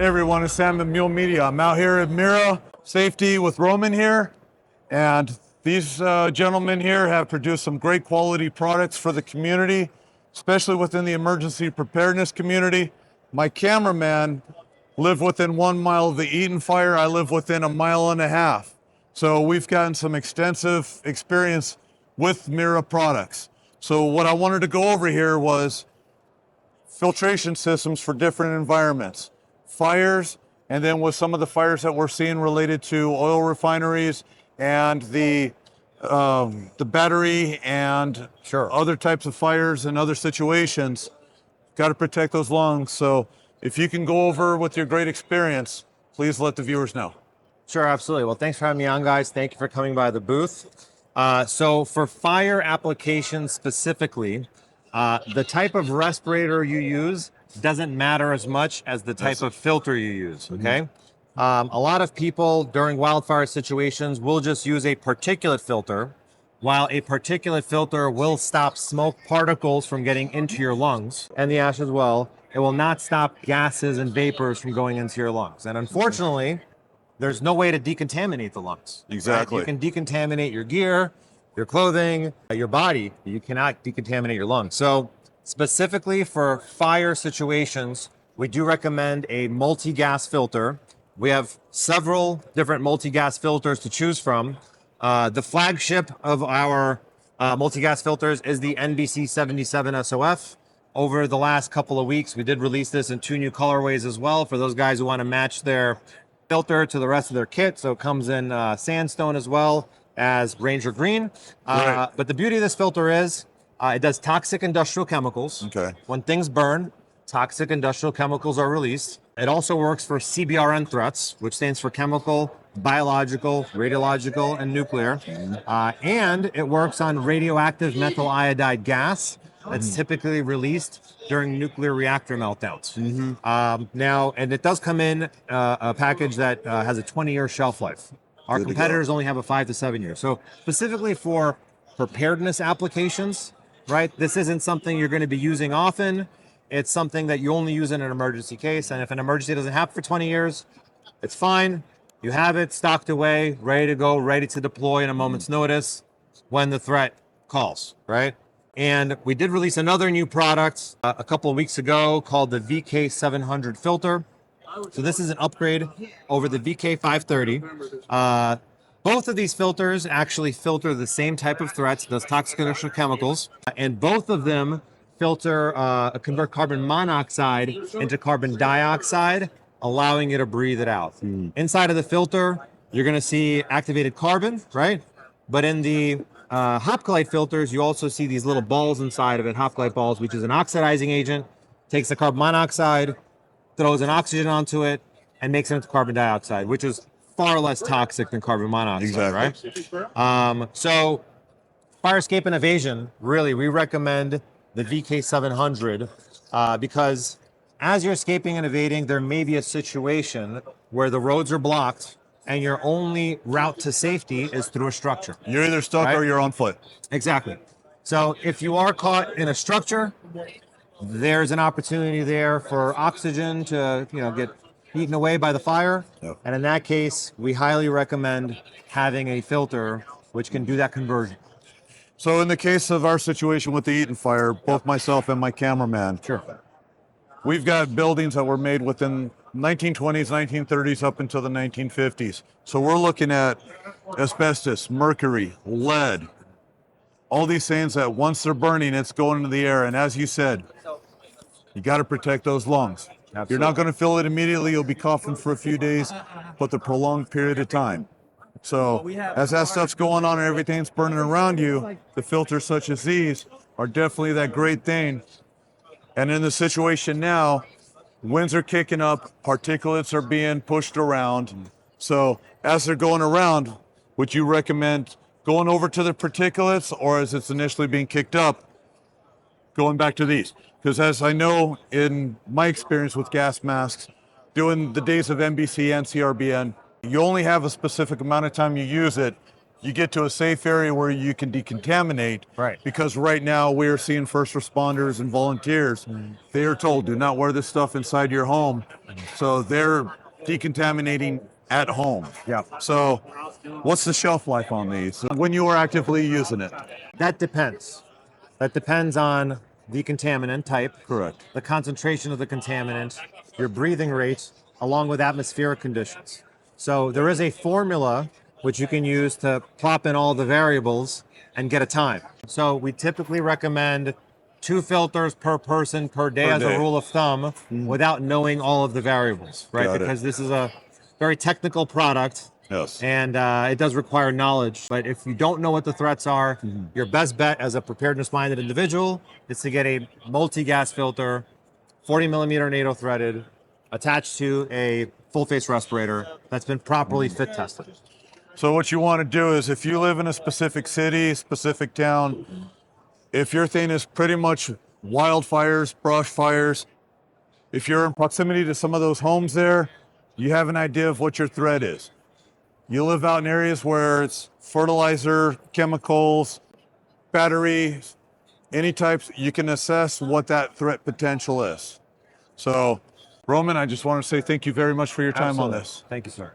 everyone? It's Sam at Mule Media. I'm out here at Mira Safety with Roman here, and these gentlemen here have produced some great quality products for the community, especially within the emergency preparedness community. My cameraman lived within 1 mile of the Eaton fire. I live within 1.5 miles. So we've gotten some extensive experience with Mira products. So what I wanted to go over here was filtration systems for different environments, fires, and then with some of the fires that we're seeing related to oil refineries and the battery and other types of fires and other situations, got to protect those lungs. So if you can go over with your great experience, please let the viewers know. Sure, absolutely. Well, thanks for having me on, guys. Thank you for coming by the booth. So for fire applications specifically, the type of respirator you use doesn't matter as much as the type of filter you use, okay? A lot of people during wildfire situations will just use a particulate filter, while a particulate filter will stop smoke particles from getting into your lungs, and the ash as well. It will not stop gases and vapors from going into your lungs. And unfortunately, there's no way to decontaminate the lungs. Exactly. Right? You can decontaminate your gear, your clothing, your body. You cannot decontaminate your lungs. So specifically for fire situations, we do recommend a multi-gas filter. We have several different multi-gas filters to choose from. The flagship of our multi-gas filters is the NBC 77 SOF. Over the last couple of weeks, we did release this in 2 new colorways as well for those guys who want to match their filter to the rest of their kit. So it comes in sandstone as well as Ranger Green. Right. But the beauty of this filter is it does toxic industrial chemicals. Okay. When things burn, toxic industrial chemicals are released. It also works for CBRN threats, which stands for chemical, biological, radiological, and nuclear. And it works on radioactive methyl iodide gas that's typically released during nuclear reactor meltdowns. Now, and it does come in a package that has a 20-year shelf life. Our competitors only have a 5 to 7 years. So specifically for preparedness applications, right? This isn't something you're going to be using often. It's something that you only use in an emergency case. And if an emergency doesn't happen for 20 years, it's fine. You have it stocked away, ready to go, ready to deploy in a moment's notice when the threat calls, right? And we did release another new product a couple of weeks ago called the VK700 filter. So this is an upgrade over the VK530. Both of these filters actually filter the same type of threats, those toxic industrial chemicals, and both of them filter convert carbon monoxide into carbon dioxide, allowing you to breathe it out. Inside of the filter, you're going to see activated carbon, right? But in the Hopcolite filters, you also see these little balls inside of it, Hopcolite balls, which is an oxidizing agent, takes the carbon monoxide, throws an oxygen onto it, and makes it into carbon dioxide, which is far less toxic than carbon monoxide, right? So fire escape and evasion, really, we recommend the VK700 because as you're escaping and evading, there may be a situation where the roads are blocked and your only route to safety is through a structure. You're either stuck or you're on foot. Exactly. So if you are caught in a structure, there's an opportunity there for oxygen to, get eaten away by the fire. And in that case, we highly recommend having a filter which can do that conversion. So in the case of our situation with the Eaton fire, both myself and my cameraman, we've got buildings that were made within 1920s, 1930s up until the 1950s. So we're looking at asbestos, mercury, lead, all these things that once they're burning, it's going into the air. And as you said, you got to protect those lungs. Absolutely. You're not going to feel it immediately. You'll be coughing for a few days, but the prolonged period of time. So as that stuff's going on and everything's burning around you, the filters such as these are definitely that great thing. And in the situation now, winds are kicking up, particulates are being pushed around. So as they're going around, would you recommend going over to the particulates, or as it's initially being kicked up, going back to these? Because as I know in my experience with gas masks, doing the days of NBC and CRBN, you only have a specific amount of time you use it you get to a safe area where you can decontaminate. Right. Because right now we're seeing first responders and volunteers. They are told, do not wear this stuff inside your home. So they're decontaminating at home. Yeah. So what's the shelf life on these when you are actively using it? That depends. That depends on the contaminant type, Correct. the concentration of the contaminant, your breathing rate, along with atmospheric conditions. So there is a formula which you can use to plop in all the variables and get a time. So we typically recommend 2 filters per person per day Per as day. a rule of thumb without knowing all of the variables, right? Got it. Because this is a very technical product. Yes. And it does require knowledge. But if you don't know what the threats are, your best bet as a preparedness-minded individual is to get a multi-gas filter, 40 millimeter NATO threaded, attached to a full-face respirator that's been properly fit tested. So what you want to do is if you live in a specific city, specific town, if your thing is pretty much wildfires, brush fires, if you're in proximity to some of those homes there, you have an idea of what your threat is. You live out in areas where it's fertilizer, chemicals, batteries, any types, you can assess what that threat potential is. So, Roman, I just want to say thank you very much for your time on Absolutely. this. Thank you, sir.